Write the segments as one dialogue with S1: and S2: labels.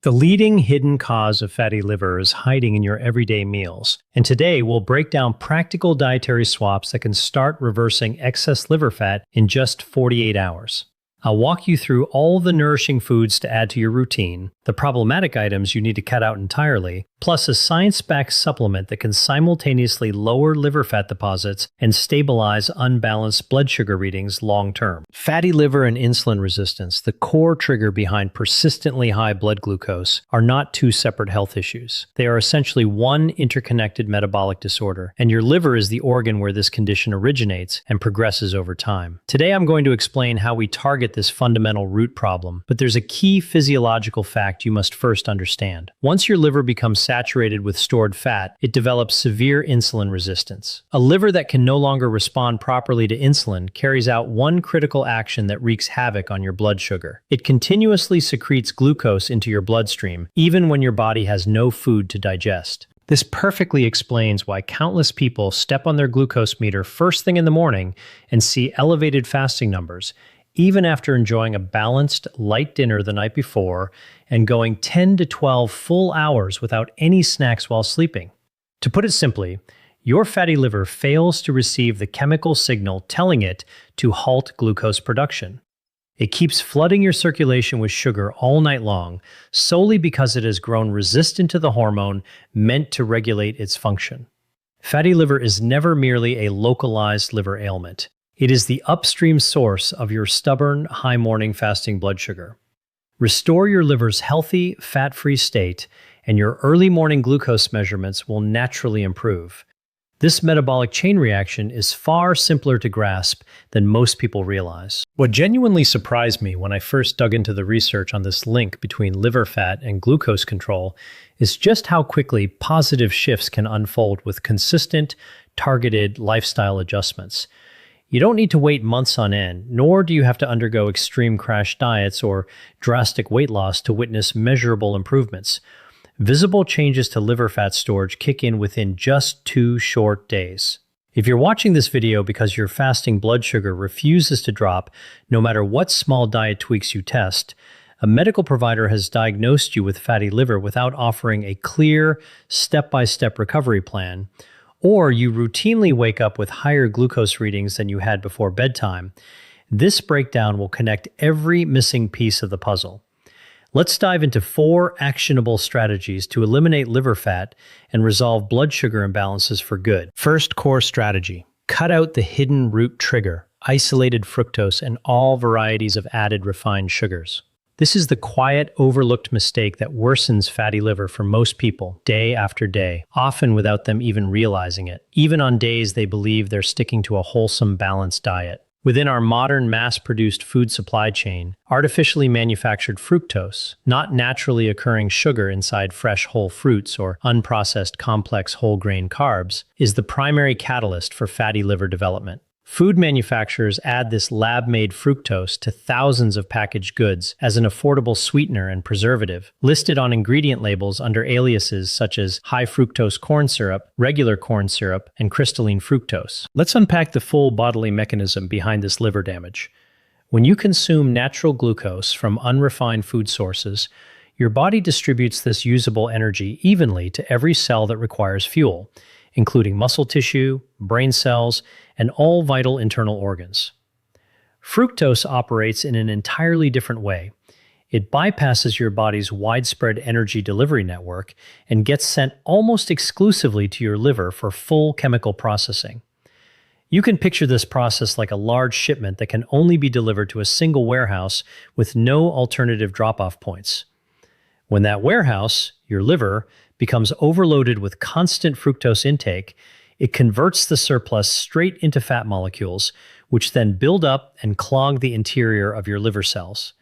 S1: The leading hidden cause of fatty liver is hiding in your everyday meals. And today we'll break down practical dietary swaps that can start reversing excess liver fat in just 48 hours. I'll walk you through all the nourishing foods to add to your routine, the problematic items you need to cut out entirely, plus a science-backed supplement that can simultaneously lower liver fat deposits and stabilize unbalanced blood sugar readings long-term. Fatty liver and insulin resistance, the core trigger behind persistently high blood glucose, are not two separate health issues. They are essentially one interconnected metabolic disorder, and your liver is the organ where this condition originates and progresses over time. Today I'm going to explain how we target this fundamental root problem, but there's a key physiological fact you must first understand. Once your liver becomes saturated with stored fat, it develops severe insulin resistance. A liver that can no longer respond properly to insulin carries out one critical action that wreaks havoc on your blood sugar. It continuously secretes glucose into your bloodstream, even when your body has no food to digest. This perfectly explains why countless people step on their glucose meter first thing in the morning and see elevated fasting numbers, even after enjoying a balanced, light dinner the night before and going 10 to 12 full hours without any snacks while sleeping. To put it simply, your fatty liver fails to receive the chemical signal telling it to halt glucose production. It keeps flooding your circulation with sugar all night long solely because it has grown resistant to the hormone meant to regulate its function. Fatty liver is never merely a localized liver ailment. It is the upstream source of your stubborn, high-morning fasting blood sugar. Restore your liver's healthy, fat-free state, and your early morning glucose measurements will naturally improve. This metabolic chain reaction is far simpler to grasp than most people realize. What genuinely surprised me when I first dug into the research on this link between liver fat and glucose control is just how quickly positive shifts can unfold with consistent, targeted lifestyle adjustments. You don't need to wait months on end, nor do you have to undergo extreme crash diets or drastic weight loss to witness measurable improvements. Visible changes to liver fat storage kick in within just 2 short days. If you're watching this video because your fasting blood sugar refuses to drop no matter what small diet tweaks you test, a medical provider has diagnosed you with fatty liver without offering a clear, step-by-step recovery plan, or you routinely wake up with higher glucose readings than you had before bedtime, this breakdown will connect every missing piece of the puzzle. Let's dive into 4 actionable strategies to eliminate liver fat and resolve blood sugar imbalances for good. First core strategy: cut out the hidden root trigger, isolated fructose, and all varieties of added refined sugars. This is the quiet, overlooked mistake that worsens fatty liver for most people day after day, often without them even realizing it, even on days they believe they're sticking to a wholesome, balanced diet. Within our modern mass-produced food supply chain, artificially manufactured fructose, not naturally occurring sugar inside fresh whole fruits or unprocessed complex whole grain carbs, is the primary catalyst for fatty liver development. Food manufacturers add this lab-made fructose to thousands of packaged goods as an affordable sweetener and preservative, listed on ingredient labels under aliases such as high fructose corn syrup, regular corn syrup, and crystalline fructose. Let's unpack the full bodily mechanism behind this liver damage. When you consume natural glucose from unrefined food sources, your body distributes this usable energy evenly to every cell that requires fuel, including muscle tissue, brain cells, and all vital internal organs. Fructose operates in an entirely different way. It bypasses your body's widespread energy delivery network and gets sent almost exclusively to your liver for full chemical processing. You can picture this process like a large shipment that can only be delivered to a single warehouse with no alternative drop-off points. When that warehouse, your liver, becomes overloaded with constant fructose intake, it converts the surplus straight into fat molecules, which then build up and clog the interior of your liver cells.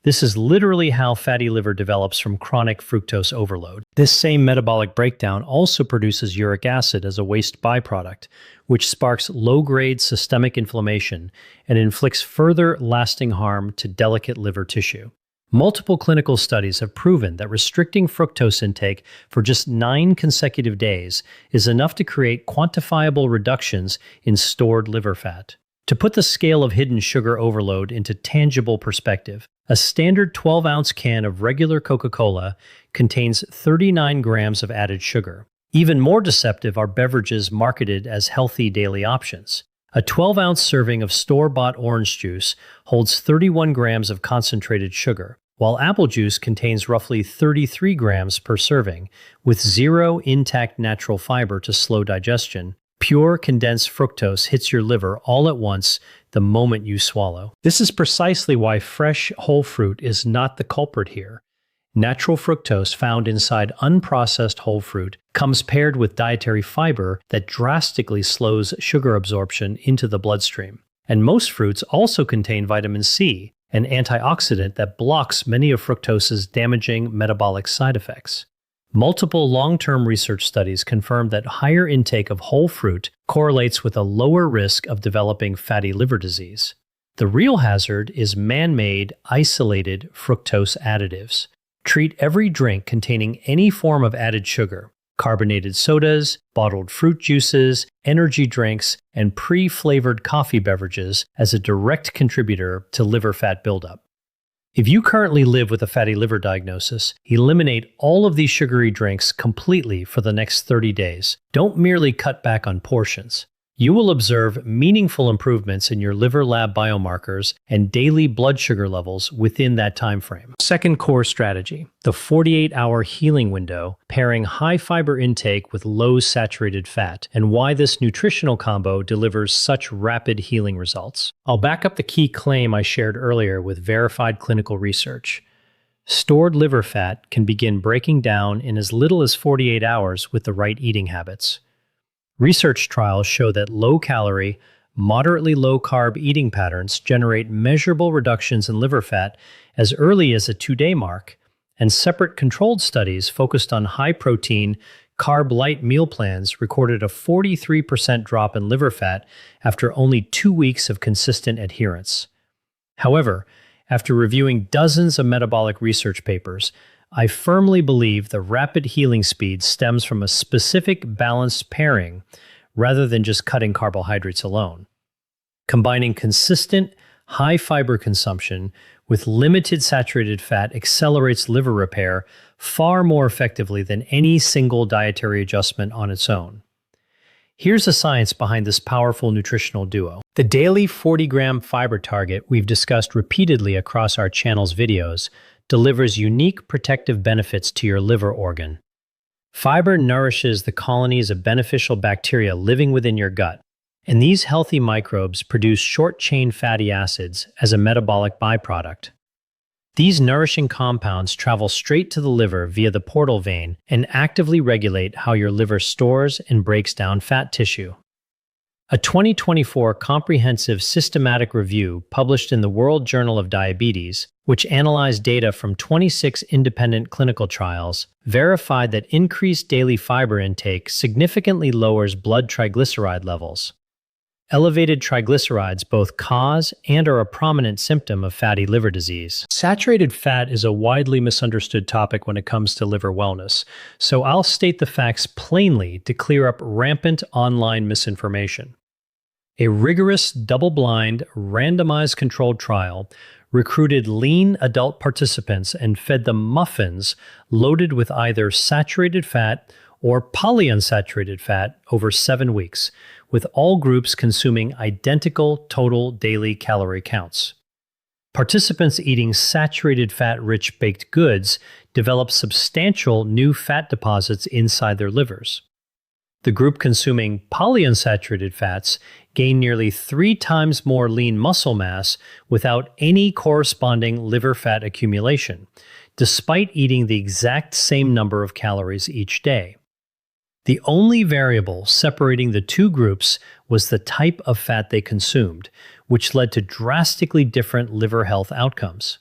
S1: This is literally how fatty liver develops from chronic fructose overload. This same metabolic breakdown also produces uric acid as a waste byproduct, which sparks low-grade systemic inflammation and inflicts further lasting harm to delicate liver tissue. Multiple clinical studies have proven that restricting fructose intake for just 9 consecutive days is enough to create quantifiable reductions in stored liver fat. To put the scale of hidden sugar overload into tangible perspective, A standard 12-ounce can of regular Coca-Cola contains 39 grams of added sugar. Even more deceptive are beverages marketed as healthy daily options. A 12-ounce serving of store-bought orange juice holds 31 grams of concentrated sugar, while apple juice contains roughly 33 grams per serving, with zero intact natural fiber to slow digestion. Pure condensed fructose hits your liver all at once the moment you swallow. This is precisely why fresh whole fruit is not the culprit here. Natural fructose found inside unprocessed whole fruit comes paired with dietary fiber that drastically slows sugar absorption into the bloodstream. And most fruits also contain vitamin C, an antioxidant that blocks many of fructose's damaging metabolic side effects. Multiple long-term research studies confirm that higher intake of whole fruit correlates with a lower risk of developing fatty liver disease. The real hazard is man-made, isolated fructose additives. Treat every drink containing any form of added sugar, carbonated sodas, bottled fruit juices, energy drinks, and pre-flavored coffee beverages as a direct contributor to liver fat buildup. If you currently live with a fatty liver diagnosis, eliminate all of these sugary drinks completely for the next 30 days. Don't merely cut back on portions. You will observe meaningful improvements in your liver lab biomarkers and daily blood sugar levels within that time frame. Second core strategy, the 48-hour healing window, pairing high fiber intake with low saturated fat, and why this nutritional combo delivers such rapid healing results. I'll back up the key claim I shared earlier with verified clinical research. Stored liver fat can begin breaking down in as little as 48 hours with the right eating habits. Research trials show that low-calorie, moderately low-carb eating patterns generate measurable reductions in liver fat as early as a 2-day mark, and separate controlled studies focused on high-protein, carb-light meal plans recorded a 43% drop in liver fat after only 2 weeks of consistent adherence. However, after reviewing dozens of metabolic research papers, I firmly believe the rapid healing speed stems from a specific balanced pairing rather than just cutting carbohydrates alone. Combining consistent, high fiber consumption with limited saturated fat accelerates liver repair far more effectively than any single dietary adjustment on its own. Here's the science behind this powerful nutritional duo. The daily 40-gram fiber target we've discussed repeatedly across our channel's videos delivers unique protective benefits to your liver organ. Fiber nourishes the colonies of beneficial bacteria living within your gut, and these healthy microbes produce short-chain fatty acids as a metabolic byproduct. These nourishing compounds travel straight to the liver via the portal vein and actively regulate how your liver stores and breaks down fat tissue. A 2024 comprehensive systematic review published in the World Journal of Diabetes, which analyzed data from 26 independent clinical trials, verified that increased daily fiber intake significantly lowers blood triglyceride levels. Elevated triglycerides both cause and are a prominent symptom of fatty liver disease. Saturated fat is a widely misunderstood topic when it comes to liver wellness, so I'll state the facts plainly to clear up rampant online misinformation. A rigorous, double-blind, randomized controlled trial recruited lean adult participants and fed them muffins loaded with either saturated fat or polyunsaturated fat over 7 weeks, with all groups consuming identical total daily calorie counts. Participants eating saturated fat-rich baked goods developed substantial new fat deposits inside their livers. The group consuming polyunsaturated fats gained nearly 3 times more lean muscle mass without any corresponding liver fat accumulation, despite eating the exact same number of calories each day. The only variable separating the two groups was the type of fat they consumed, which led to drastically different liver health outcomes.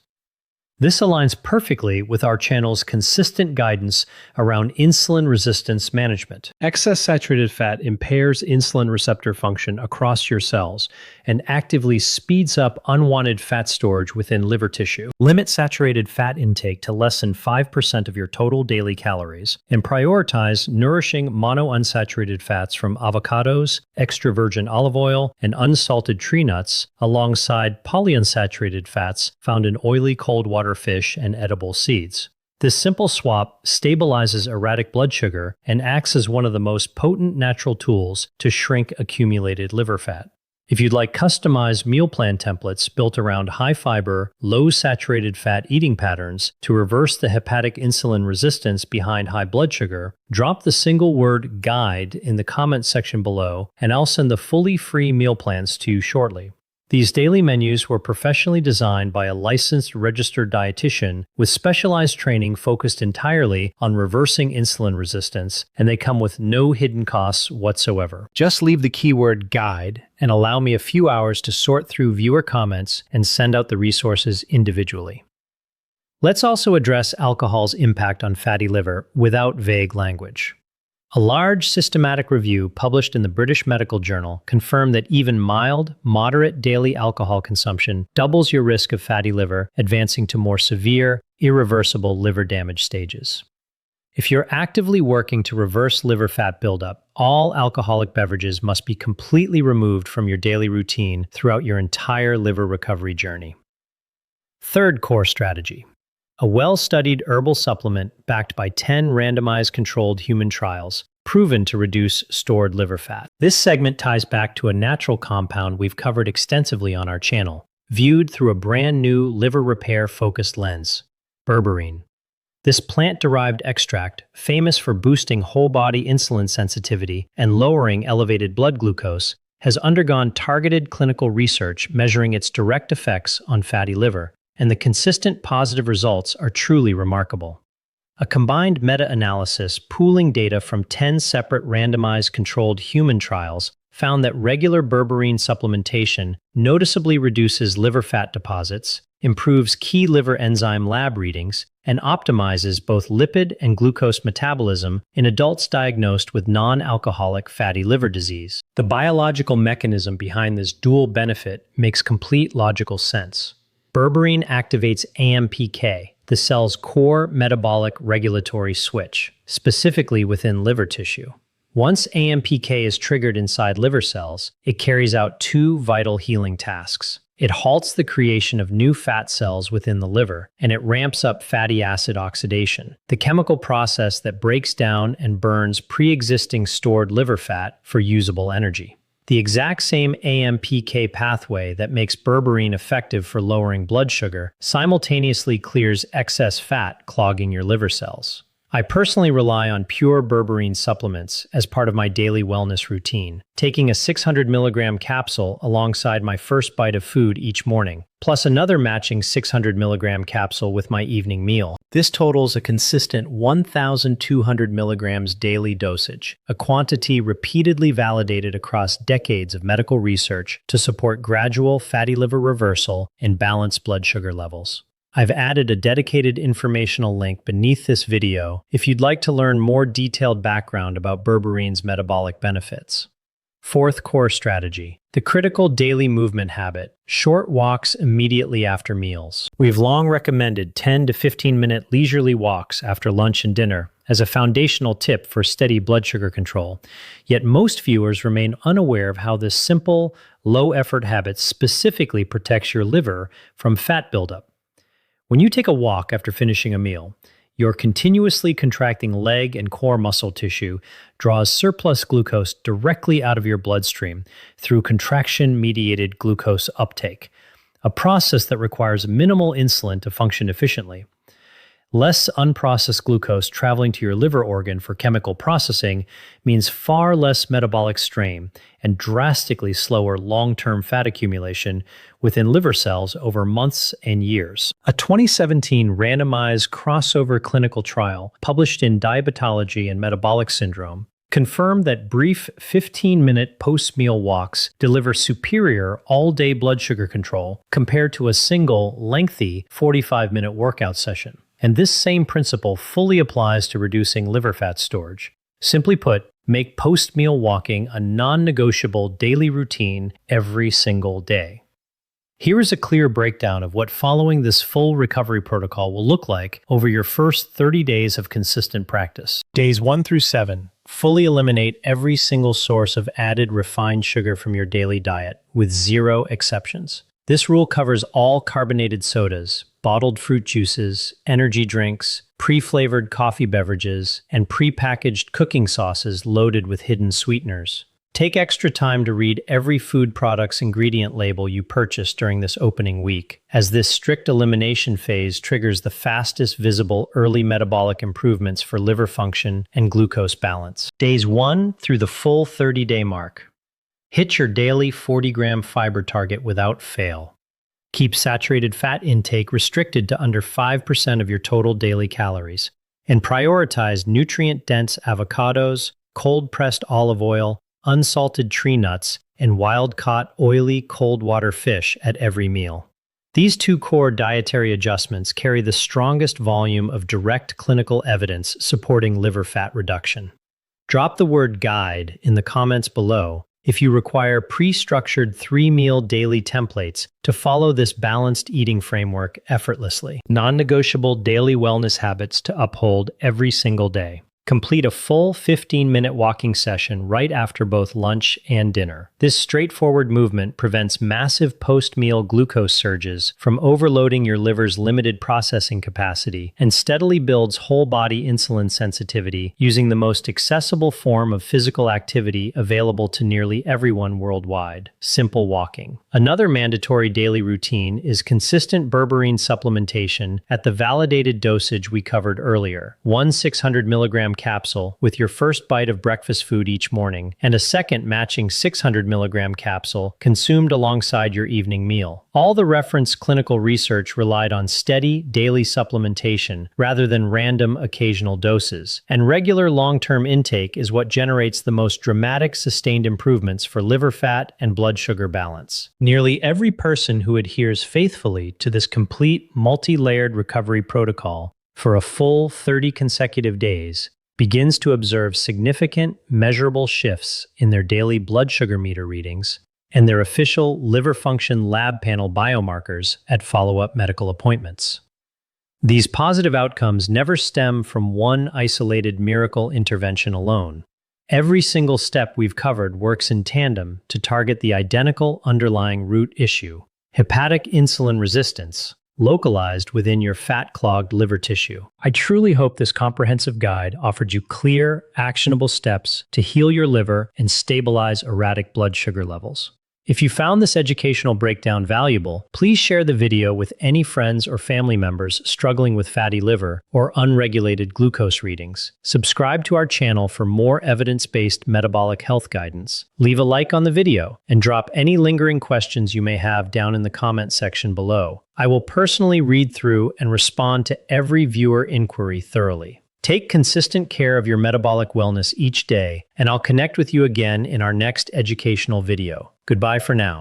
S1: This aligns perfectly with our channel's consistent guidance around insulin resistance management. Excess saturated fat impairs insulin receptor function across your cells and actively speeds up unwanted fat storage within liver tissue. Limit saturated fat intake to less than 5% of your total daily calories and prioritize nourishing monounsaturated fats from avocados, extra virgin olive oil, and unsalted tree nuts alongside polyunsaturated fats found in oily cold water fish and edible seeds. This simple swap stabilizes erratic blood sugar and acts as one of the most potent natural tools to shrink accumulated liver fat. If you'd like customized meal plan templates built around high-fiber, low-saturated fat eating patterns to reverse the hepatic insulin resistance behind high blood sugar, drop the single word "guide" in the comment section below, and I'll send the fully free meal plans to you shortly. These daily menus were professionally designed by a licensed registered dietitian with specialized training focused entirely on reversing insulin resistance, and they come with no hidden costs whatsoever. Just leave the keyword "guide" and allow me a few hours to sort through viewer comments and send out the resources individually. Let's also address alcohol's impact on fatty liver without vague language. A large systematic review published in the British Medical Journal confirmed that even mild, moderate daily alcohol consumption doubles your risk of fatty liver, advancing to more severe, irreversible liver damage stages. If you're actively working to reverse liver fat buildup, all alcoholic beverages must be completely removed from your daily routine throughout your entire liver recovery journey. Third core strategy. A well-studied herbal supplement backed by 10 randomized controlled human trials proven to reduce stored liver fat. This segment ties back to a natural compound we've covered extensively on our channel, viewed through a brand new liver repair-focused lens, berberine. This plant-derived extract, famous for boosting whole-body insulin sensitivity and lowering elevated blood glucose, has undergone targeted clinical research measuring its direct effects on fatty liver, and the consistent positive results are truly remarkable. A combined meta-analysis pooling data from 10 separate randomized controlled human trials found that regular berberine supplementation noticeably reduces liver fat deposits, improves key liver enzyme lab readings, and optimizes both lipid and glucose metabolism in adults diagnosed with non-alcoholic fatty liver disease. The biological mechanism behind this dual benefit makes complete logical sense. Berberine activates AMPK, the cell's core metabolic regulatory switch, specifically within liver tissue. Once AMPK is triggered inside liver cells, it carries out two vital healing tasks. It halts the creation of new fat cells within the liver, and it ramps up fatty acid oxidation, the chemical process that breaks down and burns pre-existing stored liver fat for usable energy. The exact same AMPK pathway that makes berberine effective for lowering blood sugar simultaneously clears excess fat clogging your liver cells. I personally rely on pure berberine supplements as part of my daily wellness routine, taking a 600 milligram capsule alongside my first bite of food each morning, plus another matching 600 milligram capsule with my evening meal. This totals a consistent 1,200 milligrams daily dosage, a quantity repeatedly validated across decades of medical research to support gradual fatty liver reversal and balanced blood sugar levels. I've added a dedicated informational link beneath this video if you'd like to learn more detailed background about berberine's metabolic benefits. Fourth core strategy, the critical daily movement habit, short walks immediately after meals. We've long recommended 10 to 15-minute leisurely walks after lunch and dinner as a foundational tip for steady blood sugar control, yet most viewers remain unaware of how this simple, low-effort habit specifically protects your liver from fat buildup. When you take a walk after finishing a meal, your continuously contracting leg and core muscle tissue draws surplus glucose directly out of your bloodstream through contraction-mediated glucose uptake, a process that requires minimal insulin to function efficiently. Less unprocessed glucose traveling to your liver organ for chemical processing means far less metabolic strain and drastically slower long-term fat accumulation within liver cells over months and years. A 2017 randomized crossover clinical trial published in Diabetology and Metabolic Syndrome Confirm that brief 15-minute post-meal walks deliver superior all-day blood sugar control compared to a single, lengthy 45-minute workout session. And this same principle fully applies to reducing liver fat storage. Simply put, make post-meal walking a non-negotiable daily routine every single day. Here is a clear breakdown of what following this full recovery protocol will look like over your first 30 days of consistent practice. Days 1 through 7. Fully eliminate every single source of added refined sugar from your daily diet, with 0 exceptions. This rule covers all carbonated sodas, bottled fruit juices, energy drinks, pre-flavored coffee beverages, and pre-packaged cooking sauces loaded with hidden sweeteners. Take extra time to read every food product's ingredient label you purchase during this opening week, as this strict elimination phase triggers the fastest visible early metabolic improvements for liver function and glucose balance. Days 1 through the full 30-day mark. Hit your daily 40-gram fiber target without fail. Keep saturated fat intake restricted to under 5% of your total daily calories, and prioritize nutrient-dense avocados, cold-pressed olive oil, unsalted tree nuts, and wild-caught oily cold water fish at every meal. These 2 core dietary adjustments carry the strongest volume of direct clinical evidence supporting liver fat reduction. Drop the word guide in the comments below if you require pre-structured 3-meal daily templates to follow this balanced eating framework effortlessly. Non-negotiable daily wellness habits to uphold every single day. Complete a full 15-minute walking session right after both lunch and dinner. This straightforward movement prevents massive post-meal glucose surges from overloading your liver's limited processing capacity and steadily builds whole-body insulin sensitivity using the most accessible form of physical activity available to nearly everyone worldwide: simple walking. Another mandatory daily routine is consistent berberine supplementation at the validated dosage we covered earlier: one 600 milligram capsule with your first bite of breakfast food each morning, and a second matching 600 milligram capsule consumed alongside your evening meal. All the referenced clinical research relied on steady, daily supplementation rather than random, occasional doses, and regular long-term intake is what generates the most dramatic sustained improvements for liver fat and blood sugar balance. Nearly every person who adheres faithfully to this complete, multi-layered recovery protocol for a full 30 consecutive days begins to observe significant, measurable shifts in their daily blood sugar meter readings and their official liver function lab panel biomarkers at follow-up medical appointments. These positive outcomes never stem from one isolated miracle intervention alone. Every single step we've covered works in tandem to target the identical underlying root issue: hepatic insulin resistance, localized within your fat-clogged liver tissue. I truly hope this comprehensive guide offered you clear, actionable steps to heal your liver and stabilize erratic blood sugar levels. If you found this educational breakdown valuable, please share the video with any friends or family members struggling with fatty liver or unregulated glucose readings. Subscribe to our channel for more evidence-based metabolic health guidance. Leave a like on the video and drop any lingering questions you may have down in the comment section below. I will personally read through and respond to every viewer inquiry thoroughly. Take consistent care of your metabolic wellness each day, and I'll connect with you again in our next educational video. Goodbye for now.